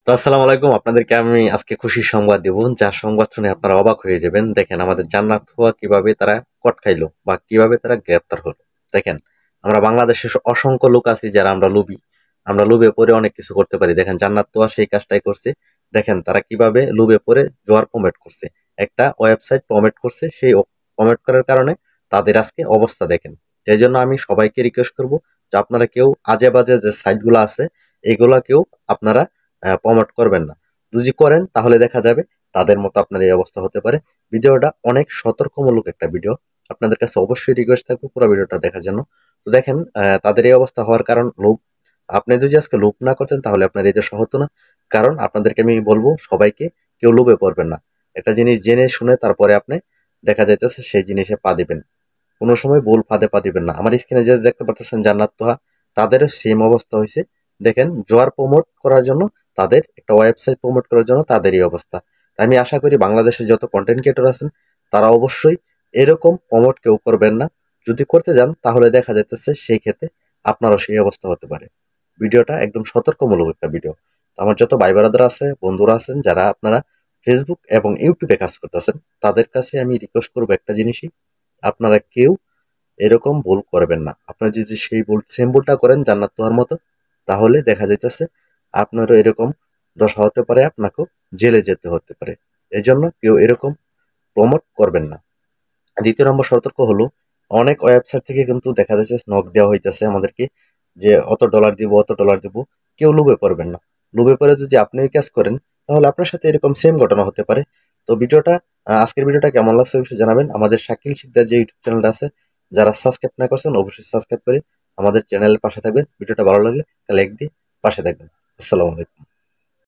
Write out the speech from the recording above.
তো আসসালামু আলাইকুম। আপনাদেরকে আমি আজকে খুশির সংবাদ দিব, যার সংবাদ শুনে আপনারা অবাক হয়ে যাবেন। দেখেন আমাদের জান্নাত হুয়া কিভাবে তারা কট খাইলো বা কিভাবে তারা গ্রেপ্তার হলো। দেখেন আমরা বাংলাদেশে অসংখ্য লোক আছি যারা আমরা লোভী, আমরা লোভে পড়ে অনেক কিছু করতে পারি। দেখেন জান্নাত হুয়া সেই কাজটাই করছে। দেখেন তারা কিভাবে লোভে পড়ে জোয়ার প্রমোট করছে, একটা ওয়েবসাইট প্রমোট করছে, সেই প্রমোট করার কারণে তাদের আজকে অবস্থা দেখেন। এই জন্য আমি সবাইকে রিকোয়েস্ট করব যে আপনারা কেউ আজে বাজে যে সাইটগুলো আছে এগুলা কেউ আপনারা প্রমোট করবেন না। যদি করেন তাহলে দেখা যাবে তাদের মতো আপনার এই অবস্থা হতে পারে। ভিডিওটা অনেক সতর্কমূলক একটা ভিডিও। আপনাদের কাছে অবশ্যই রিকোয়েস্ট থাকবে পুরো ভিডিওটা দেখার জন্য। তো দেখেন তাদের এই অবস্থা হওয়ার কারণ লোভ। আপনি যদি আজকে লোভ না করতেন তাহলে আপনার এই দেশে হতো না। কারণ আপনাদেরকে আমি বলবো সবাইকে কেউ লোভে পড়বেন না। একটা জিনিস জেনে শুনে তারপরে আপনি দেখা যাইতেছে সেই জিনিসে পা দিবেন। কোনো সময় ভুল ফাঁদে পা দিবেন না। আমার স্ক্রিনে যে দেখতে পারতেছেন জান্নাত তোহা, তাদেরও সেম অবস্থা হয়েছে। দেখেন জোয়ার প্রমোট করার জন্য তাদের একটা ওয়েবসাইট প্রমোট করার জন্য তাদেরই অবস্থা। তাই আমি আশা করি বাংলাদেশের যত কন্টেন্ট ক্রিয়েটর আছেন তারা অবশ্যই এরকম প্রমোট কেউ করবেন না। যদি করতে যান তাহলে দেখা যাইতেছে সেই ক্ষেত্রে আপনারও সেই অবস্থা হতে পারে। ভিডিওটা একদম সতর্কমূলক একটা ভিডিও। আমার যত ভাই ব্রাদার আছে, বন্ধুরা আছেন যারা আপনারা ফেসবুক এবং ইউটিউবে কাজ করতেছেন, তাদের কাছে আমি রিকোয়েস্ট করবো একটা জিনিসই, আপনারা কেউ এরকম ভুল করবেন না। আপনারা যদি সেই ভুল সেম ভুলটা করেন জান্নাত তোহার মতো, তাহলে দেখা যাইতেছে আপনারও এরকম দশা হতে পারে, আপনাকেও জেলে যেতে হতে পারে। এই জন্য কেউ এরকম প্রমোট করবেন না। দ্বিতীয় নম্বর সতর্ক হলো, অনেক ওয়েবসাইট থেকে কিন্তু দেখা যাচ্ছে নক দেওয়া হইতেছে আমাদেরকে যে অত ডলার দিব, অত ডলার দিব। কেউ লোভে পড়বেন না। লোভে পড়ে যদি আপনি ওই কাজ করেন তাহলে আপনার সাথে এরকম সেম ঘটনা হতে পারে। তো ভিডিওটা আজকের ভিডিওটা কেমন লাগছে অবশ্যই জানাবেন। আমাদের শাকিল শিকদার যে ইউটিউব চ্যানেলটা আছে, যারা সাবস্ক্রাইব না করছেন অবশ্যই সাবস্ক্রাইব করে আমাদের চ্যানেলের পাশে থাকবেন। ভিডিওটা ভালো লাগলে লাইক দিয়ে পাশে থাকবেন। আসসালামু আলাইকুম।